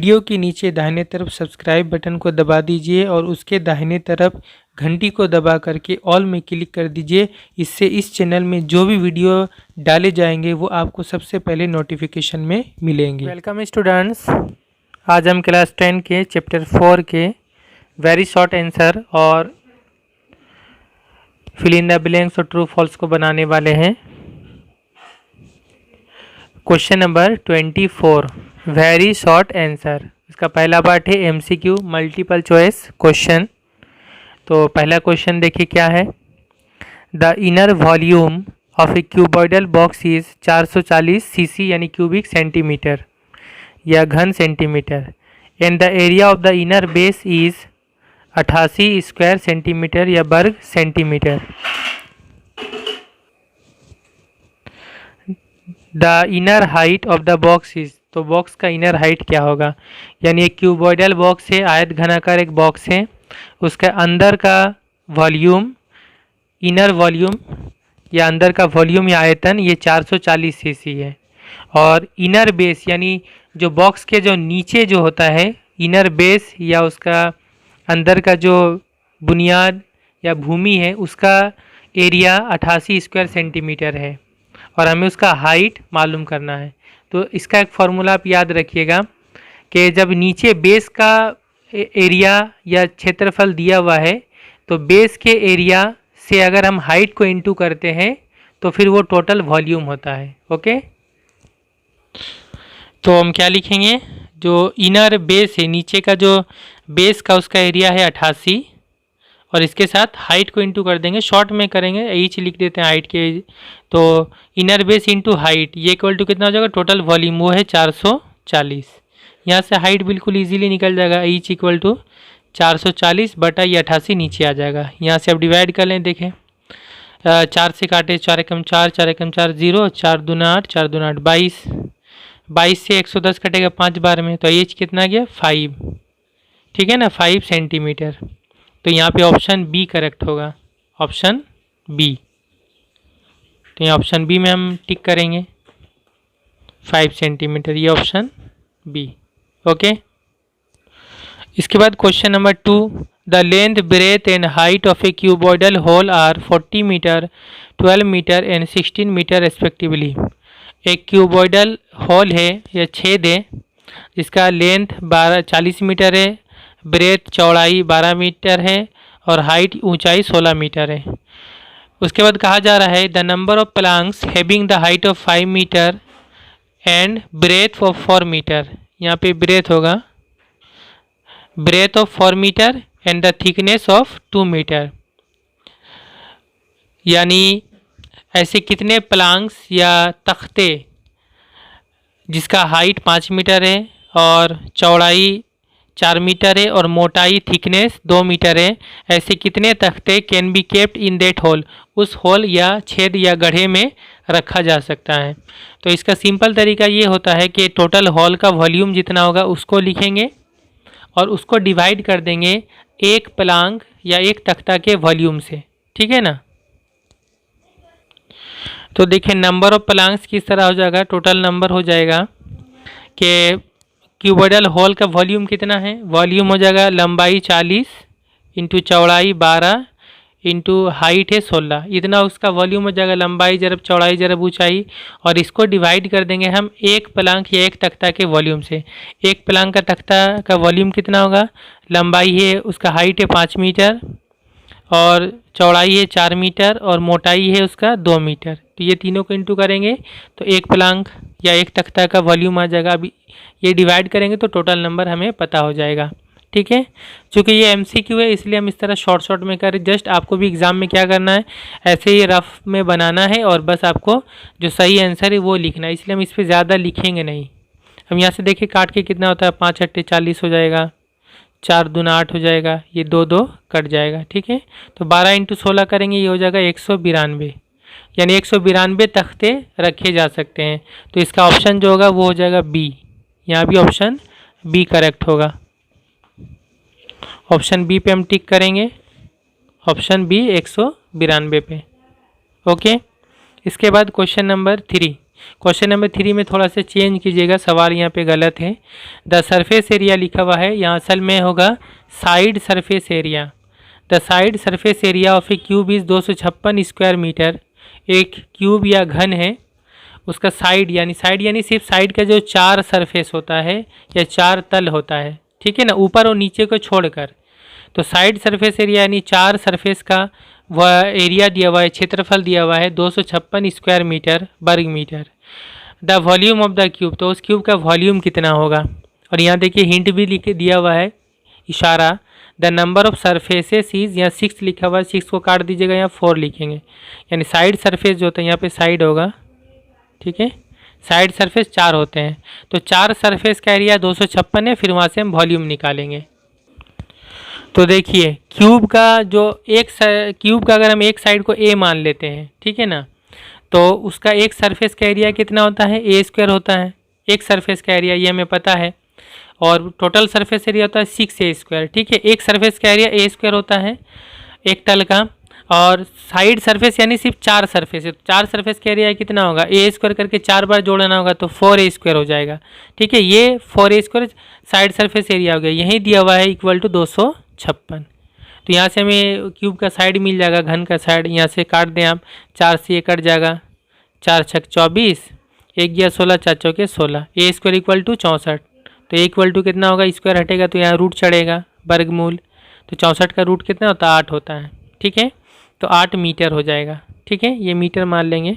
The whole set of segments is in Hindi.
वीडियो के नीचे दाहिने तरफ सब्सक्राइब बटन को दबा दीजिए और उसके दाहिने तरफ घंटी को दबा करके ऑल में क्लिक कर दीजिए। इससे इस चैनल में जो भी वीडियो डाले जाएंगे वो आपको सबसे पहले नोटिफिकेशन में मिलेंगे। वेलकम स्टूडेंट्स, आज हम क्लास 10 के चैप्टर 4 के वेरी शॉर्ट आंसर और फिल इन द ब्लैंक्स और ट्रू फॉल्स को बनाने वाले हैं। Question number 24 very short answer. इसका पहला पार्ट है एमसीक्यू मल्टीपल चॉइस क्वेश्चन। तो पहला क्वेश्चन देखिए क्या है। The inner volume of a cuboidal box is 440 CC यानी क्यूबिक सेंटीमीटर या घन centimetre and the area of the inner base is 88 square centimetre या वर्ग centimetre. The inner height of the box is, तो बॉक्स का इनर हाइट क्या होगा। यानी एक क्यूबॉइडल बॉक्स है, आयत घनाकार एक बॉक्स है, उसका अंदर का वॉल्यूम, इनर वॉल्यूम या अंदर का वॉल्यूम या आयतन ये 440 सीसी है। और इनर बेस यानी जो बॉक्स के जो नीचे जो होता है इनर बेस या उसका अंदर का जो बुनियाद या भूमि है उसका एरिया 88 स्क्वायर सेंटीमीटर है और हमें उसका हाइट मालूम करना है। तो इसका एक फॉर्मूला आप याद रखिएगा कि जब नीचे बेस का एरिया या क्षेत्रफल दिया हुआ है तो बेस के एरिया से अगर हम हाइट को इनटू करते हैं तो फिर वो टोटल वॉल्यूम होता है। ओके, तो हम क्या लिखेंगे, जो इनर बेस है नीचे का जो बेस का उसका एरिया है 88 और इसके साथ हाइट को इंटू कर देंगे, शॉर्ट में करेंगे, ईच लिख देते हैं हाइट के। तो इनर बेस इंटू हाइट ये इक्वल टू कितना हो जाएगा, टोटल वॉल्यूम वो है 440। यहाँ से हाइट बिल्कुल इजीली निकल जाएगा, ईच इक्वल टू 440 बटा ये 88 नीचे आ जाएगा। यहाँ से अब डिवाइड कर लें, देखें 4 से काटे, 4 एकम 4, 4 एकम 4 0, 4 दूना 8, 4 दूना 8 22, 22 से 110 कटेगा 5 बार में, तो ईच कितना गया 5, ठीक है ना, 5 सेंटीमीटर। तो यहाँ पे ऑप्शन बी करेक्ट होगा, ऑप्शन बी। तो यहाँ ऑप्शन बी में हम टिक करेंगे 5 सेंटीमीटर, ये ऑप्शन बी। ओके, इसके बाद question number 2 the length breadth and height of a cuboidal hole are 40 meter 12 meter and 16 meter respectively. एक क्यूबॉइडल होल है या छेद है जिसका लेंथ 40 मीटर है, ब्रेथ चौड़ाई 12 मीटर है और हाइट ऊंचाई 16 मीटर है। उसके बाद कहा जा रहा है the number of planks having the height of 5 meter and breadth of 4 meter. यहाँ पे ब्रेथ होगा, breadth of 4 meter and the thickness of 2 meter. यानी ऐसे कितने प्लांक्स या तख्ते जिसका हाइट 5 मीटर है और चौड़ाई 4 मीटर है और मोटाई थिकनेस 2 मीटर है, ऐसे कितने तख्ते can be kept in that hole, उस होल या छेद या गड्ढे में रखा जा सकता है। तो इसका सिंपल तरीका ये होता है कि टोटल हॉल का वॉल्यूम जितना होगा उसको लिखेंगे और उसको डिवाइड कर देंगे एक प्लांक या एक तख्ता के वॉल्यूम से, ठीक है ना। तो देखिए नंबर ऑफ प्लांक्स किस तरह हो जाएगा, टोटल नंबर हो जाएगा कि क्यूबॉइडल हॉल का वॉल्यूम कितना है, वॉल्यूम हो जाएगा लंबाई 40 इंटू चौड़ाई 12 इंटू हाइट है 16, इतना उसका वॉल्यूम हो जाएगा, लंबाई जरब चौड़ाई जरब ऊंचाई। और इसको डिवाइड कर देंगे हम एक प्लांक या एक तख्ता के वॉल्यूम से। एक प्लांक का तख्ता का वॉल्यूम कितना होगा, लंबाई है उसका हाइट है 5 मीटर और चौड़ाई है 4 मीटर और मोटाई है उसका 2 मीटर। तो ये तीनों को इंटू करेंगे तो एक प्लांक या एक तख्ता का वॉल्यूम आ जाएगा। अभी ये डिवाइड करेंगे तो टोटल नंबर हमें पता हो जाएगा, ठीक है। चूँकि ये एमसीक्यू है इसलिए हम इस तरह शॉर्ट में करें, जस्ट आपको भी एग्ज़ाम में क्या करना है, ऐसे ही रफ में बनाना है और बस आपको जो सही आंसर है वो लिखना है, इसलिए हम इस पर ज़्यादा लिखेंगे नहीं। हम यहाँ से देखिए काट के कितना होता है, 5 अट्टे 40 हो जाएगा, 4 दूना 8 हो जाएगा, ये 2 2 कट जाएगा, ठीक है। तो 12 इंटू 16 करेंगे, ये हो जाएगा 192, यानी 192 तख्ते रखे जा सकते हैं। तो इसका ऑप्शन जो होगा वो हो जाएगा बी, यहाँ भी ऑप्शन बी करेक्ट होगा। ऑप्शन बी पे हम टिक करेंगे, ऑप्शन बी 192 पे। ओके, इसके बाद क्वेश्चन नंबर 3 क्वेश्चन नंबर 3 में थोड़ा सा चेंज कीजिएगा, सवाल यहाँ पे गलत है। द सरफेस एरिया लिखा हुआ है, यहाँ असल में होगा side surface area. The side surface area of a cube is 256 square meter. एक क्यूब या घन है, उसका साइड यानी सिर्फ साइड का जो 4 सरफेस होता है या 4 तल होता है, ठीक है ना, ऊपर और नीचे को छोड़कर। तो साइड सरफेस एरिया यानी 4 सरफेस का वह एरिया दिया हुआ है, क्षेत्रफल दिया हुआ है 256 स्क्वायर मीटर वर्ग meter. The volume of the cube, तो उस क्यूब का वॉल्यूम कितना होगा। और यहाँ देखिए हिंट भी लिख दिया हुआ है, इशारा। The number of surfaces is, यहाँ 6 लिखा हुआ है, 6 को काट दीजिएगा, यहाँ 4 लिखेंगे, यानी साइड सरफेस जो होता है यहाँ पे साइड होगा, ठीक है। साइड सरफेस 4 होते हैं, तो 4 सरफेस का एरिया 256 है, फिर वहाँ से हम वॉल्यूम निकालेंगे। तो देखिए क्यूब का अगर हम एक साइड को ए मान लेते हैं, ठीक है ना, तो उसका एक सरफेस का एरिया कितना होता है, ए स्क्वायर होता है। एक सरफेस का एरिया ये हमें पता है, और टोटल सरफेस एरिया होता है 6a स्क्वायर, ठीक है। एक सरफेस का एरिया ए स्क्वायर होता है एक तल का, और साइड सरफेस यानी सिर्फ 4 सरफेस है, तो 4 सरफेस का एरिया कितना होगा, ए स्क्वायर करके 4 बार जोड़ना होगा तो 4a स्क्वायर हो जाएगा, ठीक है। ये 4a square side surface area हो गया, यही दिया हुआ है इक्वल टू 256। तो यहाँ से हमें क्यूब का साइड मिल जाएगा, घन का साइड, यहाँ से काट दें आप, 4 से ये कट जाएगा, 4 छक 24, 1 गया 16, 4 चौके 16, ए स्क्वायर इक्वल टू 64। तो इक्वल टू कितना होगा, स्क्वायर हटेगा तो यहाँ रूट चढ़ेगा, वर्गमूल, तो 64 का रूट कितना होता है, 8 होता है, ठीक है। तो 8 मीटर हो जाएगा, ठीक है, ये मीटर मान लेंगे।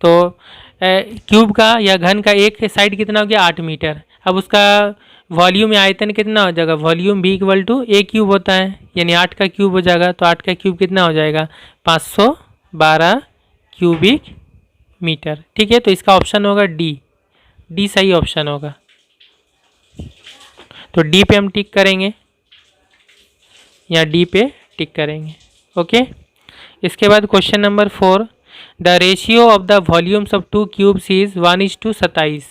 तो क्यूब का या घन का एक साइड कितना हो गया, 8 मीटर। अब उसका वॉल्यूम या आयतन कितना हो जाएगा, वॉल्यूम भी इक्वल टू ए क्यूब होता है, यानी 8 का क्यूब हो जाएगा। तो 8 का क्यूब कितना हो जाएगा, 512 क्यूबिक मीटर, ठीक है। तो इसका ऑप्शन होगा डी सही ऑप्शन होगा। तो डी पे हम टिक करेंगे, या डी पे टिक करेंगे, ओके। इसके बाद question number 4, the ratio of the volumes of 2 cubes is 1:27।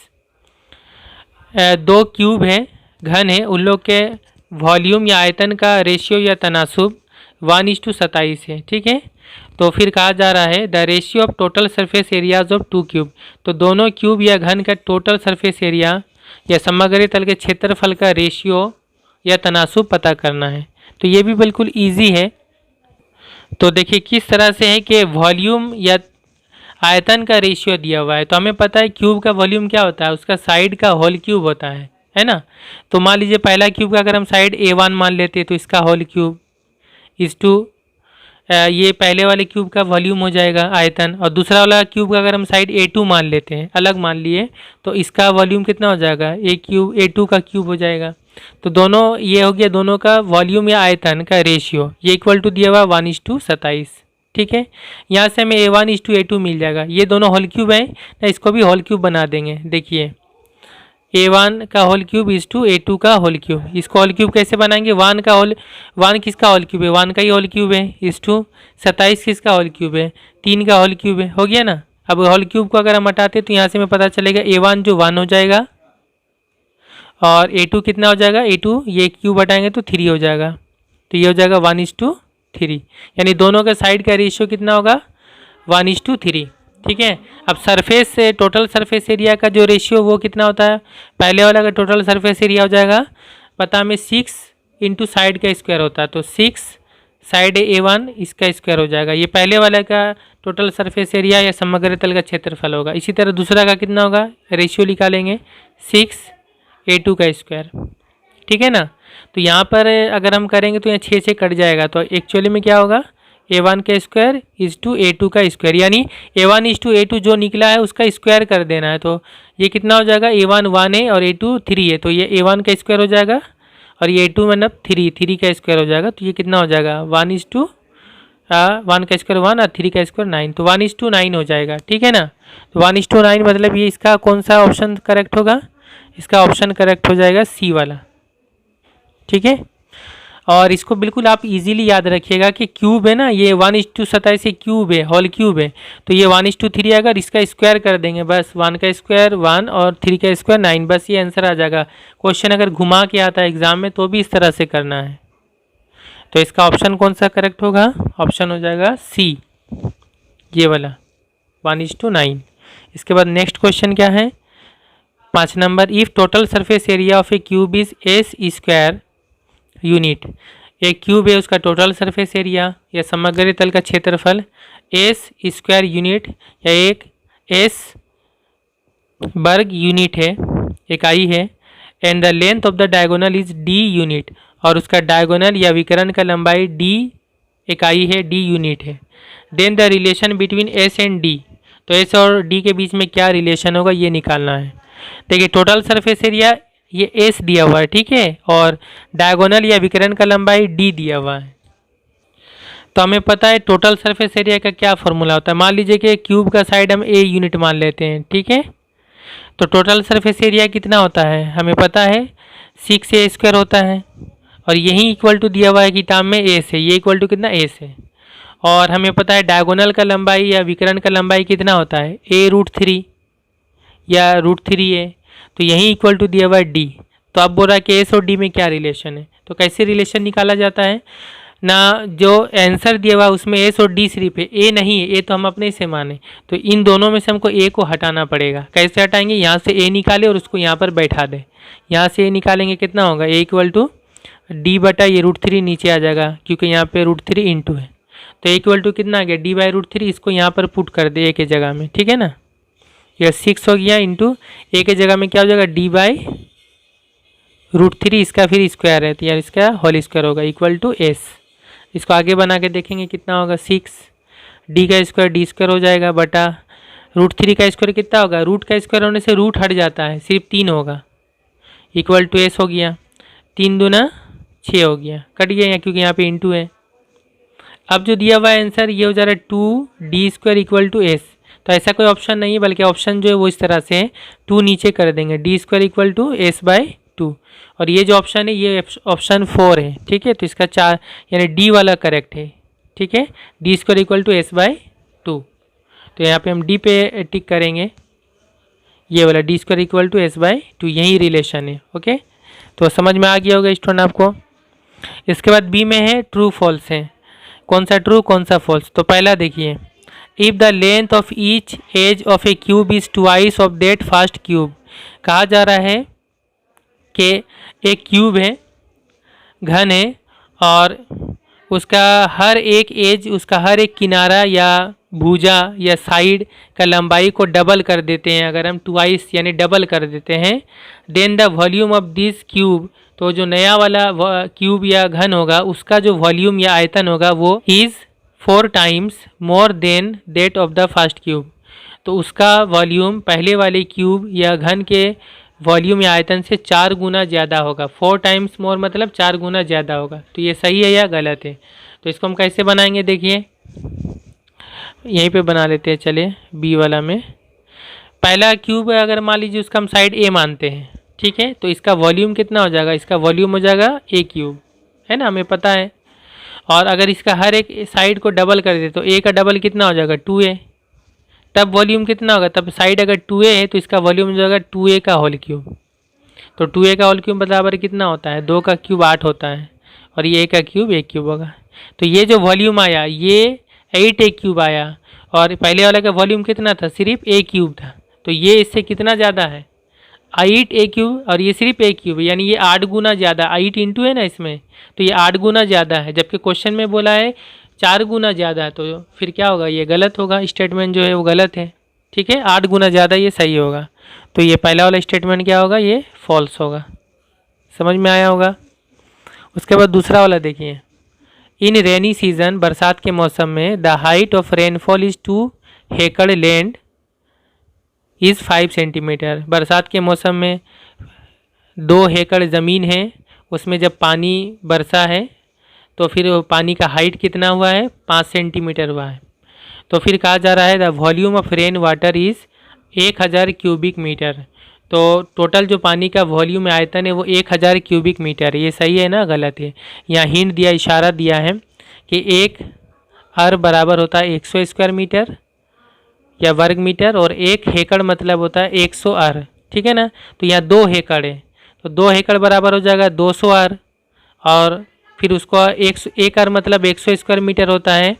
2 cube है, घन है, उन लोग के वॉल्यूम या आयतन का रेशियो या तनासुब 1:27 है, ठीक है। तो फिर कहा जा रहा है the ratio of total surface areas of 2 cube. तो दोनों क्यूब या घन का टोटल सरफेस एरिया या समग्र तल के क्षेत्रफल का रेशियो या तनासुब पता करना है। तो ये भी बिल्कुल इजी है। तो देखिए किस तरह से है कि वॉल्यूम या आयतन का रेशियो दिया हुआ है, तो हमें पता है क्यूब का वॉल्यूम क्या होता है, उसका साइड का होल क्यूब होता है ना। तो मान लीजिए पहला क्यूब का अगर हम साइड A1 मान लेते हैं तो इसका होल क्यूब इस टू ये पहले वाले क्यूब का वॉल्यूम हो जाएगा आयतन, और दूसरा वाला क्यूब का अगर हम साइड A2 मान लेते हैं, अलग मान लिए, तो इसका वॉल्यूम कितना हो जाएगा, A2 का क्यूब हो जाएगा। तो दोनों ये हो गया, दोनों का वॉल्यूम या आयतन का रेशियो, ये इक्वल टू दिया हुआ 1:27, ठीक है। यहाँ से हमें A1:A2 मिल जाएगा। ये दोनों होल क्यूब हैं ना, इसको भी होल क्यूब बना देंगे। देखिए A1 का होल क्यूब A2 का होल क्यूब, इसको होल क्यूब कैसे बनाएंगे, 1 किसका होल क्यूब है, 1 का ही होल क्यूब है, 27 किसका होल क्यूब है, 3 का होल क्यूब है, हो गया ना। अब होल क्यूब को अगर हम हटाते तो यहाँ से हमें पता चलेगा A1 जो 1 हो जाएगा, और A2 कितना हो जाएगा, A2 ये क्यूब हटाएंगे तो 3 हो जाएगा, तो ये हो जाएगा 1:3, यानी दोनों का साइड का रेशियो कितना होगा, 1:3, ठीक है। अब सरफेस से टोटल सरफेस एरिया का जो रेशियो वो कितना होता है, पहले वाला का टोटल सरफेस एरिया हो जाएगा, पता हमें 6 इंटू साइड का स्क्वायर होता है, तो 6 साइड A1 इसका स्क्वायर हो जाएगा। ये पहले वाला का टोटल सरफेस एरिया या समग्र तल का क्षेत्रफल होगा। इसी तरह दूसरा का कितना होगा, रेशियो निकालेंगे 6A2 का स्क्वायर, ठीक है ना। तो यहाँ पर अगर हम करेंगे तो यहाँ 6 से कट जाएगा, तो एक्चुअली में क्या होगा, A1 का स्क्वायर A2 का स्क्वायर, यानी A1:A2 जो निकला है उसका स्क्वायर कर देना है। तो ये कितना हो जाएगा, A1 1 है और A2 3 है, तो ये A1 का स्क्वायर हो जाएगा, और ये A2 मतलब 3 का स्क्वायर हो जाएगा। तो ये कितना हो जाएगा, 1 का स्क्वायर 1 और 3 का स्क्वायर 9, तो 1:9 हो जाएगा, ठीक है ना। तो 1:9 मतलब ये इसका कौन सा ऑप्शन करेक्ट होगा, इसका ऑप्शन करेक्ट हो जाएगा C वाला, ठीक है। और इसको बिल्कुल आप इजीली याद रखिएगा कि क्यूब है ना, ये 1:27 क्यूब है, होल क्यूब है, तो ये 1:3 आएगा, इसका स्क्वायर कर देंगे बस, 1 का स्क्वायर 1 और 3 का स्क्वायर 9, बस ये आंसर आ जाएगा। क्वेश्चन अगर घुमा के आता है एग्जाम में तो भी इस तरह से करना है। तो इसका ऑप्शन कौन सा करेक्ट होगा, ऑप्शन हो जाएगा C, ये वाला 1:9। इसके बाद नेक्स्ट क्वेश्चन क्या है, 5 number, if total surface area of a cube is S square unit. एक क्यूब है, उसका टोटल सरफेस एरिया या समग्र तल का क्षेत्रफल एस स्क्वायर यूनिट या एक एस वर्ग यूनिट है, इकाई है, and the length of the diagonal is D unit, और उसका डायगोनल या विकर्ण का लंबाई डी इकाई है, डी यूनिट है। Then the relation between S and D, तो एस और डी के बीच में क्या रिलेशन होगा ये निकालना है। देखिए टोटल सरफेस एरिया ये एस दिया हुआ है, ठीक है, और डायगोनल या विकर्ण का लंबाई डी दिया हुआ है। तो हमें पता है टोटल सरफेस एरिया का क्या फॉर्मूला होता है। मान लीजिए कि क्यूब का साइड हम ए यूनिट मान लेते हैं, ठीक है, तो टोटल सरफेस एरिया कितना होता है हमें पता है 6a स्क्वायर होता है, और यही इक्वल टू दिया हुआ है किताब में ए से, ये इक्वल टू कितना ए से, और हमें पता है डायगोनल का लंबाई या विकर्ण का लंबाई कितना होता है a√3 या √3a, तो यही इक्वल टू दिया हुआ है डी। तो अब बोल रहा है कि एस और डी में क्या रिलेशन है, तो कैसे रिलेशन निकाला जाता है ना, जो आंसर दिया हुआ उसमें एस और डी सिर्फ है, ए नहीं है, ए तो हम अपने से माने, तो इन दोनों में से हमको ए को हटाना पड़ेगा। कैसे हटाएंगे, यहाँ से ए निकाले और उसको यहाँ पर बैठा दे, यहाँ से ए निकालेंगे कितना होगा ए इक्वल टू डी बटा ये √3 नीचे आ जाएगा क्योंकि यहाँ पे √3 इंटू है, तो ए इक्वल टू कितना आ गया डी बाई √3, इसको यहाँ पर पुट कर दे ए के जगह में, ठीक है ना, यह 6 हो गया इंटू ए के जगह में क्या हो जाएगा डी बाई √3, इसका फिर स्क्वायर है तो यार इसका होल स्क्वायर होगा इक्वल टू एस। इसको आगे बना के देखेंगे कितना होगा 6 डी का स्क्वायर डी स्क्वायर हो जाएगा बटा √3 का स्क्वायर कितना होगा, रूट का स्क्वायर होने से रूट हट जाता है, सिर्फ 3 होगा इक्वल टू एस हो गया, 3 दूना 6 हो गया, कट गया क्योंकि यहाँ पे इंटू है। अब जो दिया हुआ है आंसर ये हो जा रहा है 2d² इक्वल टू एस, तो ऐसा कोई ऑप्शन नहीं है बल्कि ऑप्शन जो है वो इस तरह से है, 2 नीचे कर देंगे d² equal to S by 2, और ये जो ऑप्शन है ये ऑप्शन 4 है, ठीक है, तो इसका 4 यानी डी वाला करेक्ट है, ठीक है, d² equal to S by 2, तो यहाँ पे हम डी पे टिक करेंगे, ये वाला d² equal to S by 2 यही रिलेशन है। ओके, तो समझ में आ गया होगा स्टूडेंट आपको। इसके बाद बी में है ट्रू फॉल्स है, कौन सा ट्रू कौन सा फॉल्स, तो पहला देखिए, if the length of each edge of a cube is twice of that first cube, कहा जा रहा है कि एक क्यूब है, घन है, और उसका हर एक एज, उसका हर एक किनारा या भुजा या साइड का लंबाई को डबल कर देते हैं, अगर हम ट्वाइस यानी डबल कर देते हैं, then the volume of this cube, तो जो नया वाला क्यूब या घन होगा उसका जो वॉल्यूम या आयतन होगा वो is 4 times more than that of the first cube, तो उसका वॉल्यूम पहले वाले क्यूब या घन के वॉल्यूम या आयतन से 4 गुना ज़्यादा होगा। 4 टाइम्स मोर मतलब 4 गुना ज़्यादा होगा, तो ये सही है या गलत है, तो इसको हम कैसे बनाएंगे देखिए, यहीं पे बना लेते हैं, चलिए बी वाला में, पहला क्यूब है अगर मान लीजिए उसका हम साइड ए मानते हैं, ठीक है, तो इसका वॉल्यूम कितना हो जाएगा, इसका वॉल्यूम हो जाएगा ए क्यूब, है ना, हमें पता है, और अगर इसका हर एक साइड को डबल कर दे तो ए का डबल कितना हो जाएगा 2a, तब वॉल्यूम कितना होगा, तब साइड अगर 2a है तो इसका वॉल्यूम हो जाएगा 2a का होल क्यूब, तो 2a का होल क्यूब बराबर कितना होता है 2 का क्यूब 8 होता है, और ये a का क्यूब 1 क्यूब होगा, तो ये जो वॉल्यूम आया ये 8a क्यूब आया, और पहले वाला का वॉल्यूम कितना था सिर्फ a क्यूब था, तो ये इससे कितना ज़्यादा है 8a क्यूब, और ये सिर्फ a क्यूब, यानी ये 8 गुना ज़्यादा, 8 इंटू है ना इसमें, तो ये 8 गुना ज़्यादा है, जबकि क्वेश्चन में बोला है 4 गुना ज़्यादा, तो फिर क्या होगा, ये गलत होगा, स्टेटमेंट जो है वो गलत है, ठीक है, 8 गुना ज़्यादा ये सही होगा, तो ये पहला वाला स्टेटमेंट क्या होगा, ये फॉल्स होगा। समझ में आया होगा। उसके बाद दूसरा वाला देखिए, इन रेनी सीजन, बरसात के मौसम में, the height of rainfall is 2 एकड़, लैंड इज़ 5 सेंटीमीटर, बरसात के मौसम में 2 एकड़ ज़मीन है, उसमें जब पानी बरसा है तो फिर पानी का हाइट कितना हुआ है 5 सेंटीमीटर हुआ है, तो फिर कहा जा रहा है the volume of rain water is 1000 cubic meter, तो टोटल जो पानी का वॉल्यूम आयतन है वो 1000 क्यूबिक मीटर है, ये सही है ना गलत है, यहाँ हिंट दिया, इशारा दिया है कि 1 अर्ब बराबर होता है 100 स्क्वायर मीटर या वर्ग मीटर, और 1 एकड़ मतलब होता है 100 अर्ब, ठीक है ना, तो यहाँ 2 एकड़ है, तो 2 एकड़ बराबर हो जाएगा 200 अर्ब, और फिर उसको 1 अर्ब मतलब 100 स्क्वायर मीटर होता है,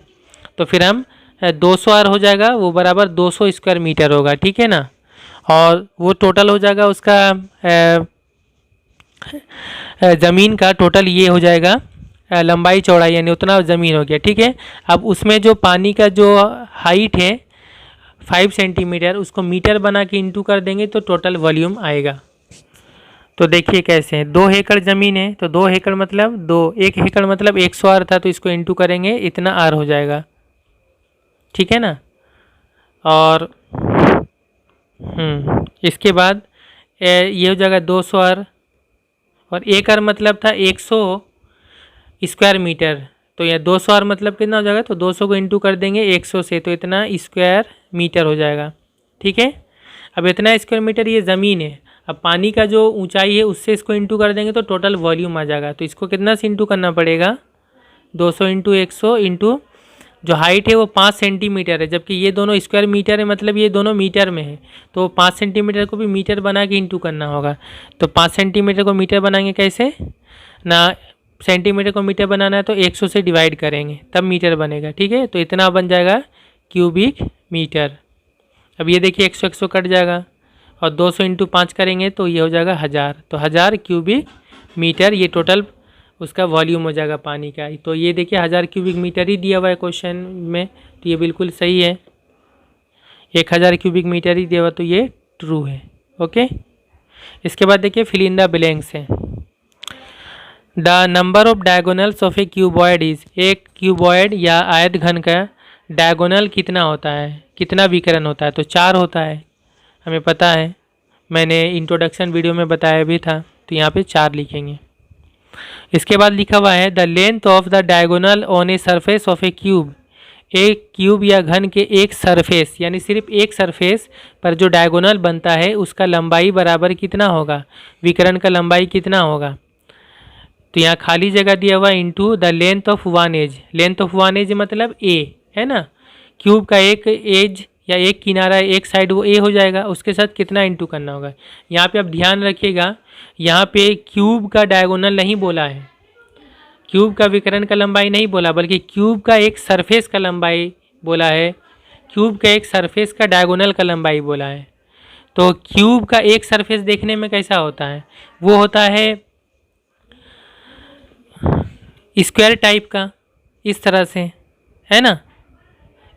तो फिर हम 200 आर हो जाएगा, वो बराबर 200 स्क्वायर मीटर होगा, ठीक है ना। और वो टोटल हो जाएगा उसका ज़मीन का टोटल ये हो जाएगा लंबाई चौड़ाई, यानी उतना ज़मीन हो गया, ठीक है। अब उसमें जो पानी का जो हाइट है 5 सेंटीमीटर, उसको मीटर बना के इंटू कर देंगे तो टोटल वॉल्यूम आएगा। तो देखिए कैसे है, 2 एकड़ ज़मीन है तो 2 एकड़ मतलब 1 एकड़ मतलब 100 आर था, तो इसको इंटू करेंगे इतना आर हो जाएगा, ठीक है ना। और इसके बाद ये हो जाएगा 200 आर, और 1 आर मतलब था 100 स्क्वायर मीटर, तो यह 200 आर मतलब कितना हो जाएगा, तो 200 को इंटू कर देंगे 100 से, तो इतना स्क्वायर मीटर हो जाएगा, ठीक है। अब इतना स्क्वायर मीटर ये ज़मीन है, अब पानी का जो ऊंचाई है उससे इसको इंटू कर देंगे तो टोटल वॉल्यूम आ जाएगा। तो इसको कितना से इंटू करना पड़ेगा, 200 इंटू 100 इंटू जो हाइट है वो 5 सेंटीमीटर है, जबकि ये दोनों स्क्वायर मीटर है, मतलब ये दोनों मीटर में है, तो 5 सेंटीमीटर को भी मीटर बना के इंटू करना होगा। तो 5 सेंटीमीटर को मीटर बनाएंगे कैसे ना, सेंटीमीटर को मीटर बनाना है तो 100 से डिवाइड करेंगे तब मीटर बनेगा, ठीक है। तो इतना बन जाएगा क्यूबिक मीटर। अब ये देखिए 100 कट जाएगा, और 200 इंटू 5 करेंगे तो ये हो जाएगा 1000, तो 1000 क्यूबिक मीटर ये टोटल उसका वॉल्यूम हो जाएगा पानी का। तो ये देखिए 1000 क्यूबिक मीटर ही दिया हुआ है क्वेश्चन में, तो ये बिल्कुल सही है, 1000 क्यूबिक मीटर ही दिया हुआ, तो ये ट्रू है, ओके। इसके बाद देखिए फिल इन द ब्लैंक्स है। The number of diagonals of A cuboid is, एक क्यूबॉइड या आयत घन का डायगोनल कितना होता है, कितना विकर्ण होता है, तो 4 होता है, हमें पता है, मैंने इंट्रोडक्शन वीडियो में बताया भी था, तो यहाँ पे 4 लिखेंगे। इसके बाद लिखा हुआ है the length of the diagonal on a surface of a cube, एक क्यूब या घन के एक सरफेस, यानी सिर्फ एक सरफेस पर जो डायगोनल बनता है उसका लंबाई बराबर कितना होगा, विकर्ण का लंबाई कितना होगा। तो यहाँ खाली जगह दिया हुआ into the length of one edge, length of one edge मतलब ए है ना, क्यूब का एक एज या एक किनारा एक साइड वो ए हो जाएगा, उसके साथ कितना इंटू करना होगा। यहाँ पे आप ध्यान रखिएगा, यहाँ पे क्यूब का डायगोनल नहीं बोला है, क्यूब का विकर्ण का लंबाई नहीं बोला, बल्कि क्यूब का एक सरफेस का लंबाई बोला है, क्यूब का एक सरफेस का डायगोनल का लंबाई बोला है। तो क्यूब का एक सरफेस देखने में कैसा होता है, वो होता है स्क्वायर टाइप का, इस तरह से है ना।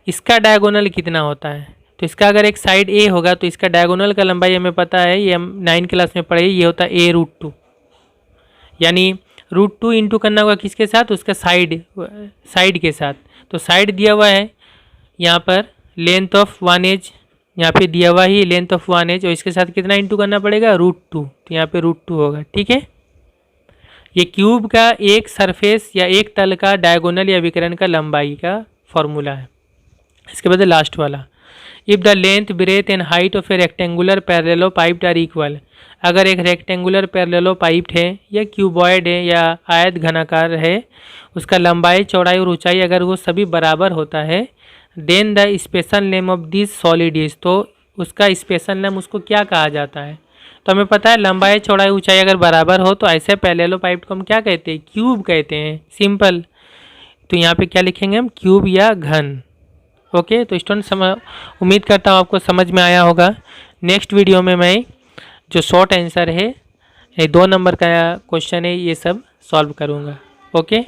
इसका डायगोनल कितना होता है, तो इसका अगर एक साइड ए होगा तो इसका डायगोनल का लंबाई हमें पता है, ये हम 9 क्लास में पढ़े, ये होता है a√2, यानी √2 इंटू करना होगा किसके साथ, उसका साइड के साथ। तो साइड दिया हुआ है यहाँ पर लेंथ ऑफ वन एज, यहाँ पे दिया हुआ ही लेंथ ऑफ वन एज, और इसके साथ कितना इंटू करना पड़ेगा, √2, तो यहाँ पे √2 होगा, ठीक है। ये क्यूब का एक सरफेस या एक तल का डायगोनल या विकर्ण का लंबाई का फॉर्मूला है। इसके बाद लास्ट वाला, if the length breadth and height of a rectangular parallelepiped are equal, अगर एक रेक्टेंगुलर पैरेललो पाइप्ड है या क्यूबॉइड है या आयत घनाकार है, उसका लंबाई चौड़ाई और ऊंचाई अगर वो सभी बराबर होता है, then the special name of this solid is, तो उसका स्पेशल नेम उसको क्या कहा जाता है। तो हमें पता है लंबाई चौड़ाई ऊंचाई अगर बराबर हो तो ऐसे पैरेललो पाइप को हम क्या कहते हैं, क्यूब कहते हैं, सिंपल। तो यहाँ पे क्या लिखेंगे हम, क्यूब या घन, ओके। तो स्टूडेंट उम्मीद करता हूँ आपको समझ में आया होगा। नेक्स्ट वीडियो में मैं जो शॉर्ट आंसर है, 2 नंबर का क्वेश्चन है, ये सब सॉल्व करूँगा, ओके।